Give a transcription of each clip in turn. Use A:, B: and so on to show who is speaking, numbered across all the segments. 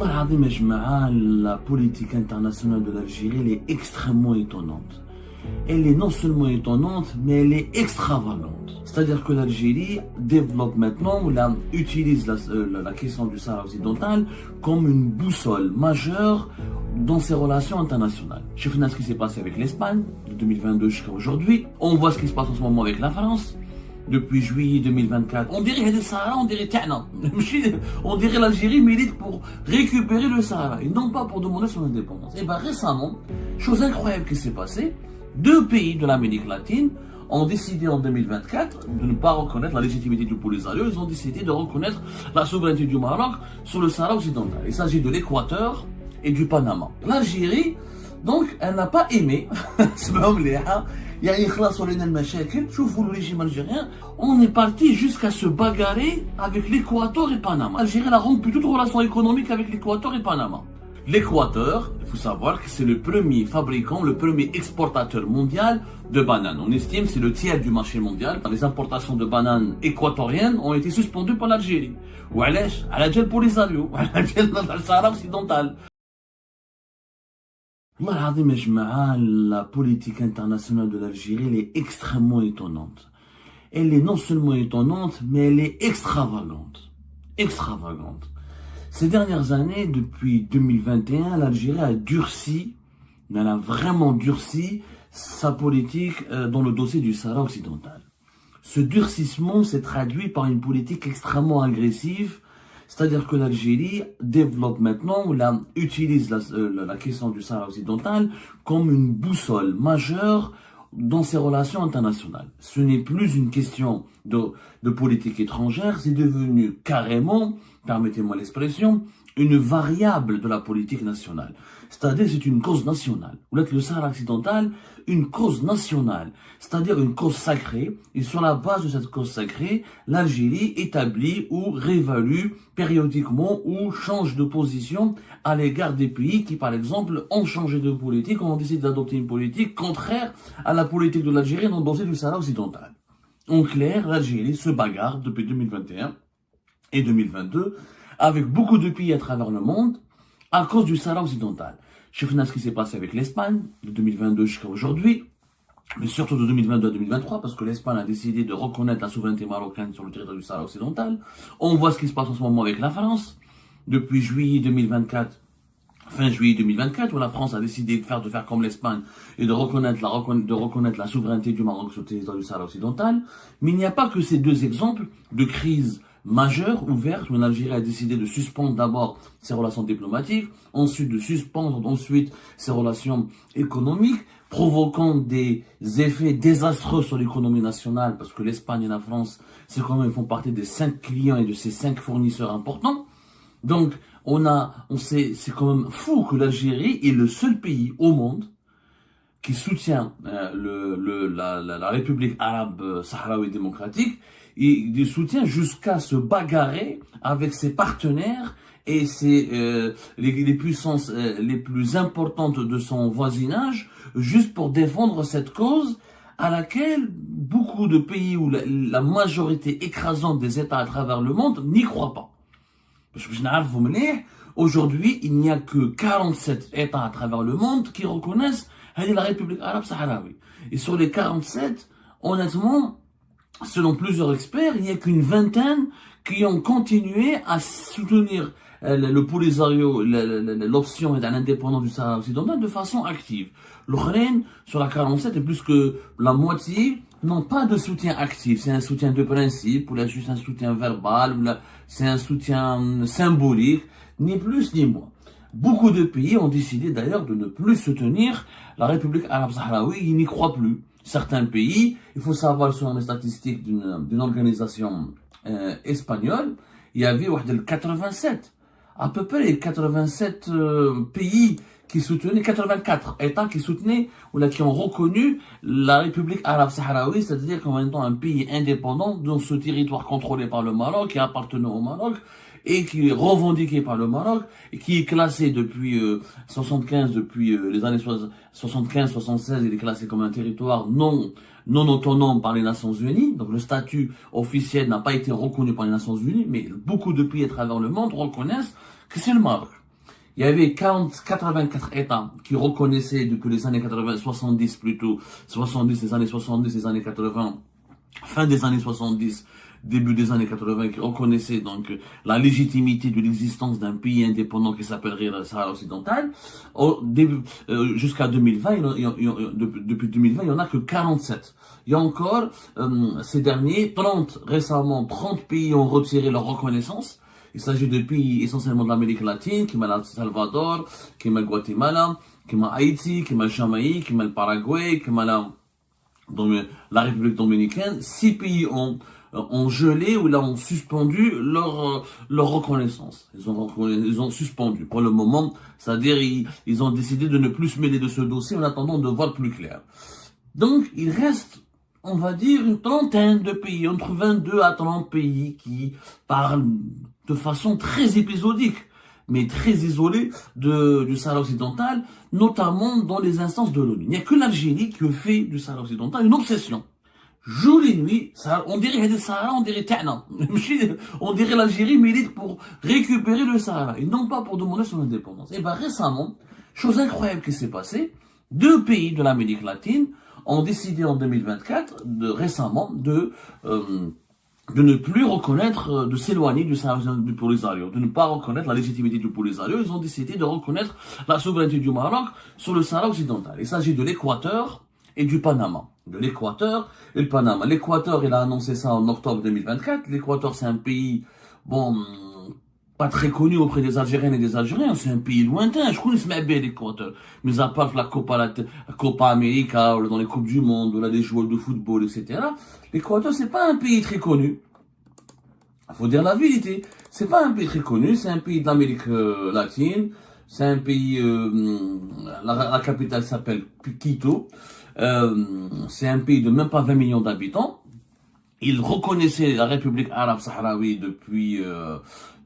A: La politique internationale de l'Algérie, elle est extrêmement étonnante. Elle est non seulement étonnante, mais elle est extravagante. C'est-à-dire que l'Algérie développe maintenant, ou utilise la question du Sahara occidental comme une boussole majeure dans ses relations internationales. Je finis ce qui s'est passé avec l'Espagne, de 2022 jusqu'à aujourd'hui. On voit ce qui se passe en ce moment avec la France. Depuis juillet 2024, on dirait le Sahara, on dirait Tiana. On dirait l'Algérie milite pour récupérer le Sahara et non pas pour demander son indépendance. Et bien récemment, chose incroyable qui s'est passée, deux pays de l'Amérique latine ont décidé en 2024 de ne pas reconnaître la légitimité du Polisario. Ils ont décidé de reconnaître la souveraineté du Maroc sur le Sahara occidental. Il s'agit de l'Équateur et du Panama. L'Algérie, donc, elle n'a pas aimé. Il y a une classe sur les machakil. Je vous le régime algérien. On est parti jusqu'à se bagarrer avec l'Équateur et Panama. L'Algérie a rompu toute relation économique avec l'Équateur et Panama. L'Équateur, il faut savoir que c'est le premier fabricant, le premier exportateur mondial de bananes. On estime que c'est le tiers du marché mondial. Les importations de bananes équatoriennes ont été suspendues par l'Algérie. Ou à la Polisario, à la Sahara occidental. La politique internationale de l'Algérie, elle est extrêmement étonnante. Elle est non seulement étonnante, mais elle est extravagante. Extravagante. Ces dernières années, depuis 2021, l'Algérie a durci, elle a vraiment durci sa politique dans le dossier du Sahara occidental. Ce durcissement s'est traduit par une politique extrêmement agressive. C'est-à-dire que l'Algérie développe maintenant, ou utilise la question du Sahara occidental comme une boussole majeure dans ses relations internationales. Ce n'est plus une question de politique étrangère, c'est devenu carrément, permettez-moi l'expression, une variable de la politique nationale. C'est-à-dire c'est une cause nationale. Vous êtes le Sahara occidental, une cause nationale, c'est-à-dire une cause sacrée. Et sur la base de cette cause sacrée, l'Algérie établit ou réévalue périodiquement ou change de position à l'égard des pays qui, par exemple, ont changé de politique, ont décidé d'adopter une politique contraire à la politique de l'Algérie dans le dossier du Sahara occidental. En clair, l'Algérie se bagarre depuis 2021 et 2022 avec beaucoup de pays à travers le monde à cause du Sahara occidental. Je finis ce qui s'est passé avec l'Espagne, de 2022 jusqu'à aujourd'hui, mais surtout de 2022 à 2023, parce que l'Espagne a décidé de reconnaître la souveraineté marocaine sur le territoire du Sahara occidental. On voit ce qui se passe en ce moment avec la France, depuis juillet 2024, fin juillet 2024, où la France a décidé de faire comme l'Espagne et de reconnaître la souveraineté du Maroc sur le territoire du Sahara occidental. Mais il n'y a pas que ces deux exemples de crise majeure, ouverte, où l'Algérie a décidé de suspendre d'abord ses relations diplomatiques, ensuite de suspendre ses relations économiques, provoquant des effets désastreux sur l'économie nationale, parce que l'Espagne et la France, c'est quand même, font partie des 5 clients et de ces 5 fournisseurs importants. Donc, c'est quand même fou que l'Algérie est le seul pays au monde qui soutient la République arabe sahraoui démocratique, et il soutient jusqu'à se bagarrer avec ses partenaires et les puissances les plus importantes de son voisinage, juste pour défendre cette cause à laquelle beaucoup de pays, ou la majorité écrasante des États à travers le monde, n'y croient pas. Aujourd'hui, il n'y a que 47 États à travers le monde qui reconnaissent la République arabe sahraoui. Et sur les 47, honnêtement, selon plusieurs experts, il n'y a qu'une vingtaine qui ont continué à soutenir le Polisario, l'option de l'indépendance du Sahara occidental de façon active. L'Ukraine, sur la 47, et plus que la moitié n'ont pas de soutien actif. C'est un soutien de principe, ou là juste un soutien verbal, ou là c'est un soutien symbolique, ni plus ni moins. Beaucoup de pays ont décidé d'ailleurs de ne plus soutenir la République arabe sahraoui, ils n'y croient plus. Certains pays, il faut savoir, selon les statistiques d'une organisation espagnole, il y avait 87, à peu près 87 pays qui soutenaient, 84 États qui soutenaient, ou là qui ont reconnu la République arabe sahraoui, c'est-à-dire qu'en même temps un pays indépendant dans ce territoire contrôlé par le Maroc, qui appartenait au Maroc, et qui est revendiqué par le Maroc, et qui est classé depuis 75, depuis les années 75-76, il est classé comme un territoire non autonome par les Nations Unies. Donc le statut officiel n'a pas été reconnu par les Nations Unies, mais beaucoup de pays à travers le monde reconnaissent que c'est le Maroc. Il y avait 84 États qui reconnaissaient depuis les années 80, 70 plutôt, 70, les années 70, les années 80, fin des années 70, début des années 80, qui reconnaissaient donc la légitimité de l'existence d'un pays indépendant qui s'appellerait le Sahara occidental. Jusqu'à 2020, depuis 2020, il n'y en a que 47. Il y a encore, ces derniers, 30 pays ont retiré leur reconnaissance. Il s'agit de pays essentiellement de l'Amérique latine, qui m'a le Salvador, qui m'a le Guatemala, qui m'a Haïti, qui m'a le Jamaïque, qui m'a le Paraguay, qui m'a la République dominicaine. 6 pays ont gelé ou là ont suspendu leur reconnaissance. Ils ont suspendu pour le moment, c'est-à-dire ils ont décidé de ne plus se mêler de ce dossier en attendant de voir plus clair. Donc il reste, on va dire, une trentaine de pays, entre 22 à 30 pays qui parlent de façon très épisodique, mais très isolée du Sahara occidental, notamment dans les instances de l'ONU. Il n'y a que l'Algérie qui fait du Sahara occidental une obsession. Jour et nuit, on dirait le Sahara, on dirait Ta'na. On dirait l'Algérie milite pour récupérer le Sahara, et non pas pour demander son indépendance. Et bien récemment, chose incroyable qui s'est passée, 2 pays de l'Amérique latine ont décidé en 2024, récemment, de ne plus reconnaître, de s'éloigner du Polisario, de ne pas reconnaître la légitimité du Polisario. Ils ont décidé de reconnaître la souveraineté du Maroc sur le Sahara occidental. Il s'agit de l'Équateur et du Panama. De l'Équateur et le Panama. L'Équateur, il a annoncé ça en octobre 2024. L'Équateur, c'est un pays, pas très connu auprès des Algériennes et des Algériens. C'est un pays lointain. Je connais bien l'Équateur. Mais à part la Copa América, ou dans les Coupes du Monde, ou là, les joueurs de football, etc. L'Équateur, c'est pas un pays très connu. Il faut dire la vérité. C'est pas un pays très connu. C'est un pays de l'Amérique latine. C'est un pays, la capitale s'appelle Quito. C'est un pays de même pas 20 millions d'habitants. Il reconnaissait la République arabe sahraoui depuis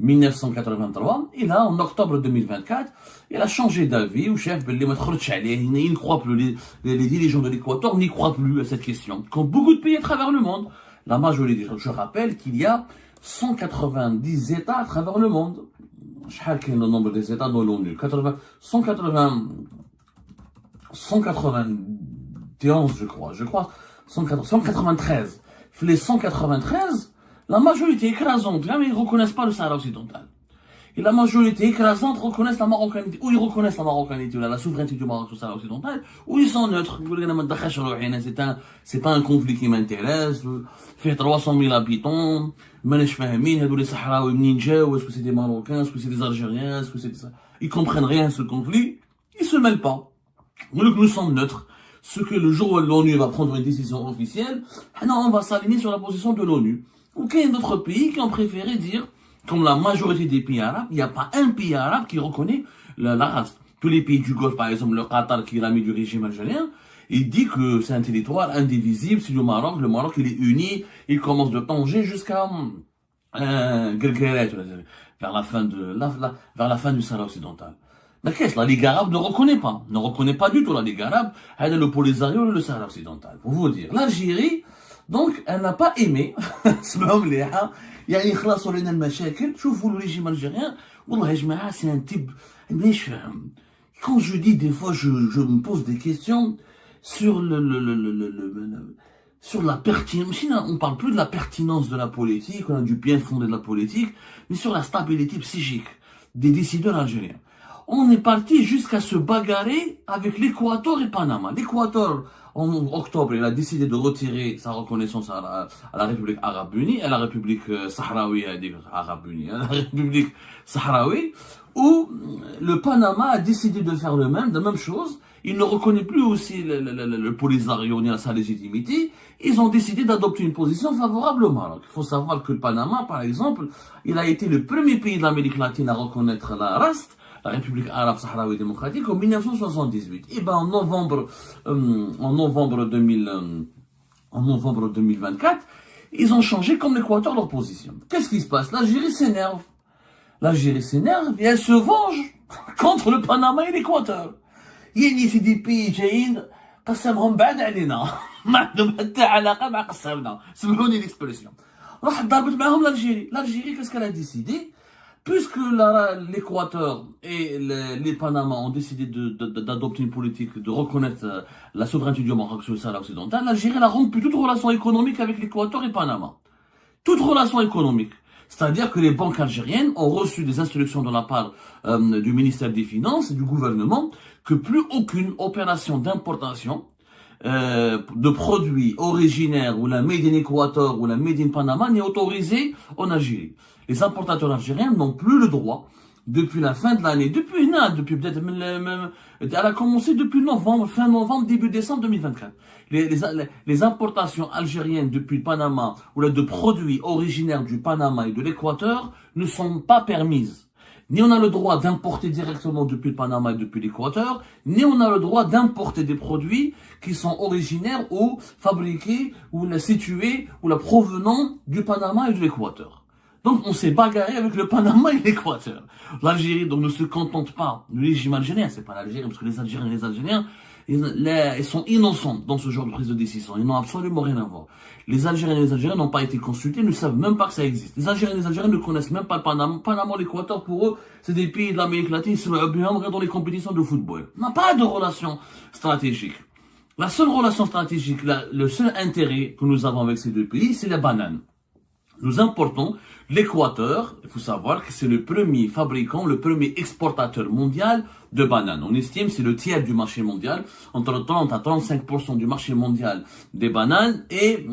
A: 1983. Et là, en octobre 2024, il a changé d'avis. Ou chef, il ne croit plus. Les dirigeants de l'Équateur n'y croient plus à cette question. Comme beaucoup de pays à travers le monde. La majorité, je rappelle qu'il y a 190 États à travers le monde. Je sais le nombre des États dans l'ONU. 191, je crois. 193. Les 193, la majorité écrasante, ils ne reconnaissent pas le Sahara occidental. Et la majorité écrasante reconnaissent la marocanité. Ou ils reconnaissent la marocanité, ou la souveraineté du Maroc sur le Sahara occidental, ou ils sont neutres. C'est pas un conflit qui m'intéresse. Fait 300 000 habitants. Est-ce que c'est des Marocains, est-ce que c'est des Algériens, est-ce que c'est ça? Ils comprennent rien à ce conflit. Ils se mêlent pas. Nous sommes neutres. Ce que le jour où l'ONU va prendre une décision officielle, on va s'aligner sur la position de l'ONU. Ou qu'il y ait d'autres pays qui ont préféré dire, comme la majorité des pays arabes, il n'y a pas un pays arabe qui reconnaît la race. Tous les pays du Golfe, par exemple, le Qatar, qui est l'ami du régime algérien, il dit que c'est un territoire indivisible, c'est du Maroc. Le Maroc, il est uni, il commence de Tanger jusqu'à Guergueret, vers la fin du Sahara occidental. La Ligue arabe ne reconnaît pas du tout la Ligue arabe, elle est le Polisario et le Sahara occidental. Pour vous dire, l'Algérie, donc, elle n'a pas aimé, le régime algérien, c'est un type, quand je dis des fois, je me pose des questions sur sur la pertinence. On parle plus de la pertinence de la politique, on a du bien fondé de la politique, mais sur la stabilité psychique des décideurs algériens. On est parti jusqu'à se bagarrer avec l'Équateur et Panama. L'Équateur, en octobre, il a décidé de retirer sa reconnaissance à la République arabe unie, à la République sahraoui, arabe unie, à la République sahraoui, où le Panama a décidé de faire la même chose. Il ne reconnaît plus aussi le Polisario ni sa légitimité. Ils ont décidé d'adopter une position favorable au Maroc. Il faut savoir que le Panama, par exemple, il a été le premier pays de l'Amérique latine à reconnaître la RAST, la République arabe sahraoui démocratique, en 1978. Et ben en novembre 2024, ils ont changé comme l'Équateur leur position. Qu'est-ce qui se passe? L'Algérie s'énerve et elle se venge contre le Panama et l'Équateur. يعني في دي بي جايين قسمهم بعد علينا ما عندهم حتى علاقه مع قسمنا سمحوني ليكسبرسيون راح ضربت معاهم l'Algérie qu'est-ce qu'elle a décidé Puisque l'Équateur et les Panama ont décidé d'adopter une politique de reconnaître la souveraineté du Maroc sur le Sahara occidental, l'Algérie a rompu toute relation économique avec l'Équateur et Panama. Toute relation économique. C'est-à-dire que les banques algériennes ont reçu des instructions de la part du ministère des Finances et du gouvernement que plus aucune opération d'importation de produits originaires ou la made in Équateur ou la made in Panama n'est autorisée en Algérie. Les importateurs algériens n'ont plus le droit, depuis la fin de l'année, depuis peut-être même, elle a commencé depuis novembre, fin novembre, début décembre 2024. Les importations algériennes depuis le Panama ou là de produits originaires du Panama et de l'Équateur ne sont pas permises. Ni on a le droit d'importer directement depuis le Panama et depuis l'Équateur, ni on a le droit d'importer des produits qui sont originaires ou fabriqués ou situés ou provenant du Panama et de l'Équateur. Donc on s'est bagarré avec le Panama et l'Équateur. L'Algérie donc ne se contente pas du régime algérien, c'est pas l'Algérie, parce que les Algériens, ils sont innocents dans ce genre de prise de décision. Ils n'ont absolument rien à voir. Les Algériens et les Algériens n'ont pas été consultés, ne savent même pas que ça existe. Les Algériens et les Algériens ne connaissent même pas le Panama. Panama, l'Équateur, pour eux, c'est des pays de l'Amérique latine, c'est dans les compétitions de football. On n'a pas de relation stratégique. La seule relation stratégique, le seul intérêt que nous avons avec ces deux pays, c'est la banane. Nous importons l'Équateur, il faut savoir que c'est le premier fabricant, le premier exportateur mondial de bananes. On estime que c'est le tiers du marché mondial, entre 30 à 35% du marché mondial des bananes est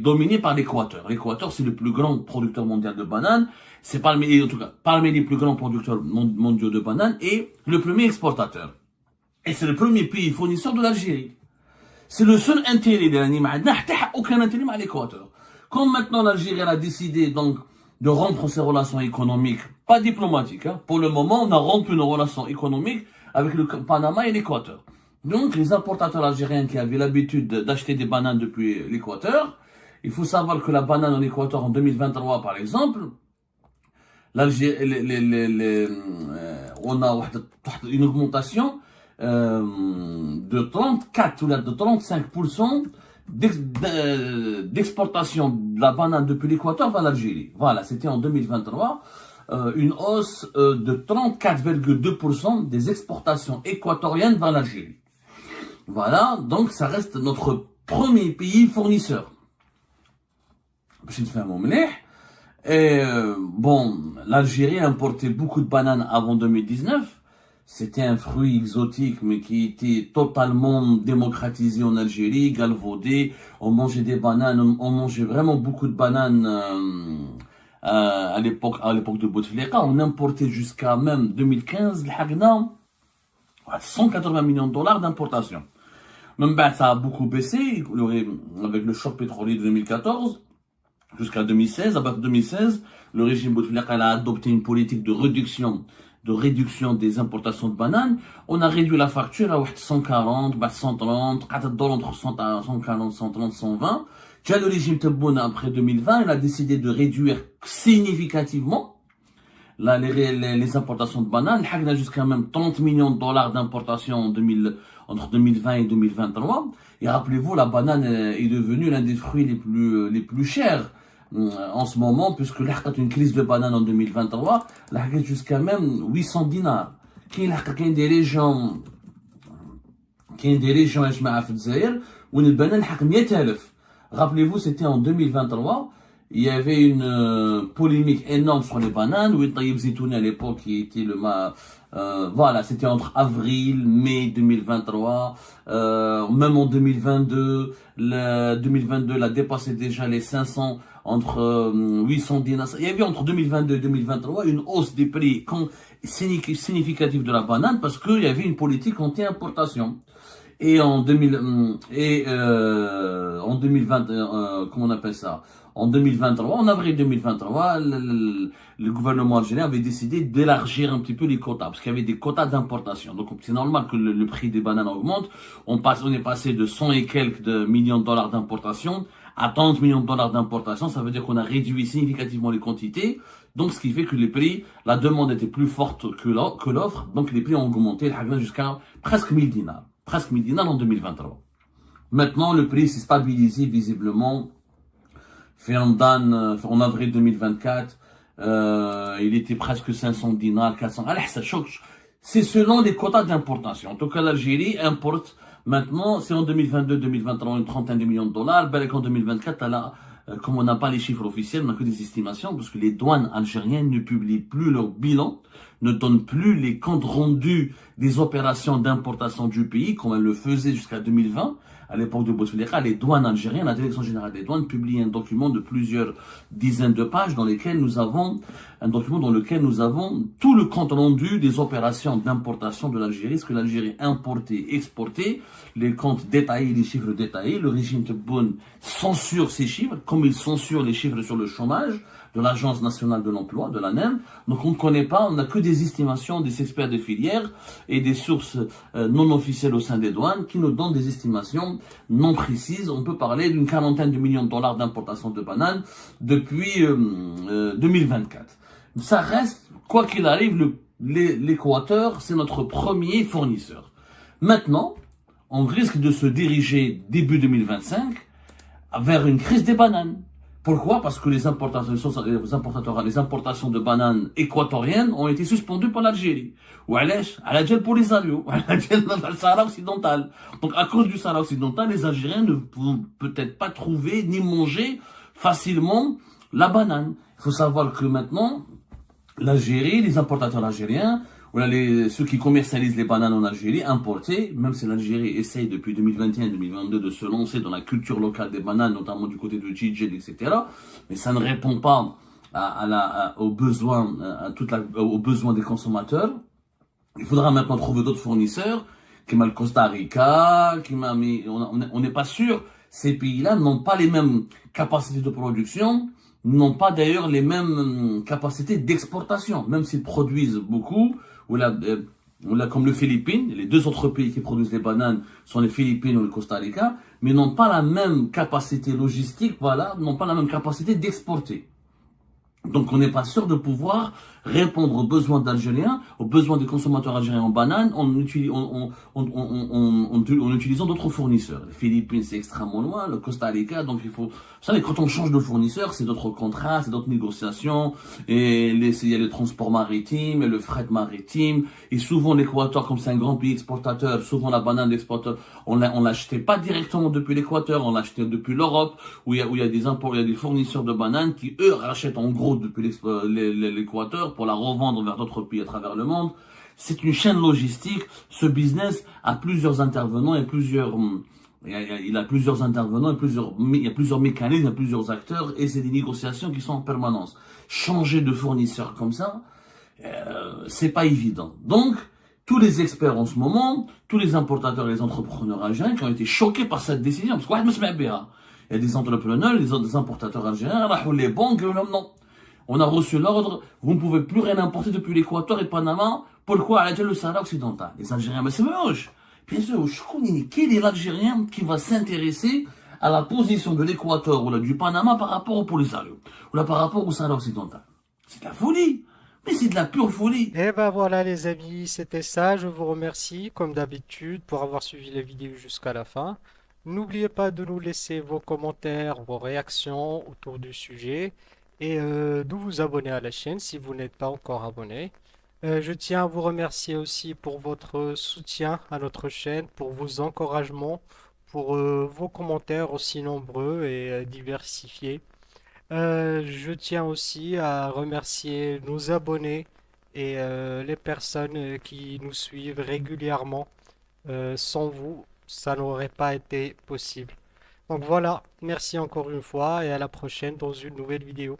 A: dominé par l'Équateur. L'Équateur, c'est le plus grand producteur mondial de bananes, c'est parmi les plus grands producteurs mondiaux de bananes et le premier exportateur. Et c'est le premier pays fournisseur de l'Algérie. C'est le seul intérêt de l'animal, aucun intérêt à l'Équateur. Comme maintenant l'Algérie a décidé donc de rompre ses relations économiques, pas diplomatiques, pour le moment on a rompu nos relations économiques avec le Panama et l'Équateur. Donc les importateurs algériens qui avaient l'habitude d'acheter des bananes depuis l'Équateur, il faut savoir que la banane en Équateur en 2023 par exemple, l'Algérie, on a une augmentation de 34 ou de 35% d'exportation de la banane depuis l'Équateur vers l'Algérie. Voilà, c'était en 2023, une hausse de 34,2% des exportations équatoriennes vers l'Algérie. Voilà, donc ça reste notre premier pays fournisseur. Je fais un moment. Et bon, l'Algérie a importé beaucoup de bananes avant 2019. C'était un fruit exotique, mais qui était totalement démocratisé en Algérie, galvaudé. On mangeait des bananes, on mangeait vraiment beaucoup de bananes à l'époque de Bouteflika. On importait jusqu'à même 2015, 180 millions de dollars d'importation. Même ça a beaucoup baissé, avec le choc pétrolier de 2014 jusqu'à 2016. À partir de 2016, le régime Bouteflika a adopté une politique de réduction des importations de bananes. On a réduit la facture à 140, 130, entre 140, 130, 120. Tu as le régime Tebboune après 2020, il a décidé de réduire significativement les importations de bananes. Il a jusqu'à même 30 millions de dollars d'importation entre 2020 et 2023. Et rappelez-vous, la banane est devenue l'un des fruits les plus chers en ce moment, puisque il y a une crise de banane en 2023, il y a jusqu'à même 800 dinars. Il y a des régions, où le banane a 100,000. Rappelez-vous, c'était en 2023, il y avait une polémique énorme sur les bananes, où Taïb Zitouni à l'époque, qui était voilà, c'était entre avril, mai 2023, même en 2022, 2022 l'a dépassé déjà les 500, entre 800 dinars. Il y avait entre 2022 et 2023 une hausse des prix significative de la banane parce qu'il y avait une politique anti-importation. Et en 2020, comment on appelle ça? En 2023, en avril 2023, le gouvernement algérien avait décidé d'élargir un petit peu les quotas, parce qu'il y avait des quotas d'importation. Donc c'est normal que le prix des bananes augmente. On est passé de 100 et quelques millions de dollars d'importation à 30 millions de dollars d'importation. Ça veut dire qu'on a réduit significativement les quantités. Donc ce qui fait que les prix, la demande était plus forte que l'offre. Donc les prix ont augmenté jusqu'à presque 1000 dinars. Presque 1000 dinars en 2023. Maintenant, le prix s'est stabilisé visiblement en avril 2024. il était presque 500 dinars, 400. Allez, ça choque. C'est selon les quotas d'importation. En tout cas, l'Algérie importe maintenant, c'est en 2022-2023, une trentaine de millions de dollars. Ben, en 2024, comme on n'a pas les chiffres officiels, on n'a que des estimations, parce que les douanes algériennes ne publient plus leur bilan, ne donnent plus les comptes rendus des opérations d'importation du pays, comme elles le faisaient jusqu'à 2020. À l'époque de Bouteflika, les douanes algériennes, la direction générale des douanes publie un document de plusieurs dizaines de pages dans lequel nous avons tout le compte rendu des opérations d'importation de l'Algérie, ce que l'Algérie importait, exportait, les comptes détaillés, les chiffres détaillés. Le régime Tebboune censure ces chiffres, comme il censure les chiffres sur le chômage de l'Agence nationale de l'emploi, de l'ANEM. Donc on ne connaît pas, on n'a que des estimations des experts de filière et des sources non officielles au sein des douanes qui nous donnent des estimations non précises. On peut parler d'une quarantaine de millions de dollars d'importation de bananes depuis 2024. Ça reste, quoi qu'il arrive, l'Équateur, c'est notre premier fournisseur. Maintenant, on risque de se diriger début 2025 vers une crise des bananes. Pourquoi? Parce que les importations de bananes équatoriennes ont été suspendues par l'Algérie. Ou à l'Algérie pour les aliots, ou à l'Algérie dans le Sahara occidental. Donc à cause du Sahara occidental, les Algériens ne vont peut-être pas trouver ni manger facilement la banane. Il faut savoir que maintenant, l'Algérie, les importateurs algériens, ceux qui commercialisent les bananes en Algérie, importées, même si l'Algérie essaye depuis 2021-2022 de se lancer dans la culture locale des bananes, notamment du côté de Djidjel, etc. Mais ça ne répond pas aux besoins des consommateurs. Il faudra maintenant trouver d'autres fournisseurs, comme le Costa Rica, on n'est pas sûr. Ces pays-là n'ont pas les mêmes capacités de production, n'ont pas d'ailleurs les mêmes capacités d'exportation, même s'ils produisent beaucoup, comme le Philippines, les deux autres pays qui produisent les bananes sont les Philippines ou le Costa Rica, mais n'ont pas la même capacité logistique, n'ont pas la même capacité d'exporter. Donc on n'est pas sûr de pouvoir répondre aux besoins d'Algériens, aux besoins des consommateurs algériens en bananes en utilisant d'autres fournisseurs. Les Philippines, c'est extrêmement loin, le Costa Rica, donc vous savez, quand on change de fournisseur, c'est d'autres contrats, c'est d'autres négociations, et il y a le transport maritime, et le fret maritime, et souvent l'Équateur, comme c'est un grand pays exportateur, souvent la banane d'exportateur, on l'achetait pas directement depuis l'Équateur, on l'achetait depuis l'Europe, où il y a des fournisseurs de bananes qui, eux, rachètent en gros depuis l'Équateur pour la revendre vers d'autres pays à travers le monde. C'est une chaîne logistique. Ce business a plusieurs intervenants et il a plusieurs intervenants, il y a plusieurs mécanismes, il y a plusieurs acteurs et c'est des négociations qui sont en permanence. Changer de fournisseur comme ça, c'est pas évident. Donc, tous les experts en ce moment, tous les importateurs et les entrepreneurs algériens qui ont été choqués par cette décision, parce qu'il y a des entrepreneurs, des importateurs algériens, les banques, non. On a reçu l'ordre, vous ne pouvez plus rien importer depuis l'Équateur et Panama. Pourquoi? À le Sahara occidental. Les Algériens, mais c'est moche. Bien sûr, je connais quel est l'Algérien qui va s'intéresser à la position de l'Équateur ou du Panama par rapport au Polisario, ou là par rapport au Sahara occidental. C'est de la folie. Mais c'est de la pure folie.
B: Et ben voilà les amis, c'était ça. Je vous remercie comme d'habitude pour avoir suivi la vidéo jusqu'à la fin. N'oubliez pas de nous laisser vos commentaires, vos réactions autour du sujet et de vous abonner à la chaîne si vous n'êtes pas encore abonné. Je tiens à vous remercier aussi pour votre soutien à notre chaîne, pour vos encouragements, pour vos commentaires aussi nombreux et diversifiés. Je tiens aussi à remercier nos abonnés et les personnes qui nous suivent régulièrement. Sans vous, ça n'aurait pas été possible. Donc voilà, merci encore une fois et à la prochaine dans une nouvelle vidéo.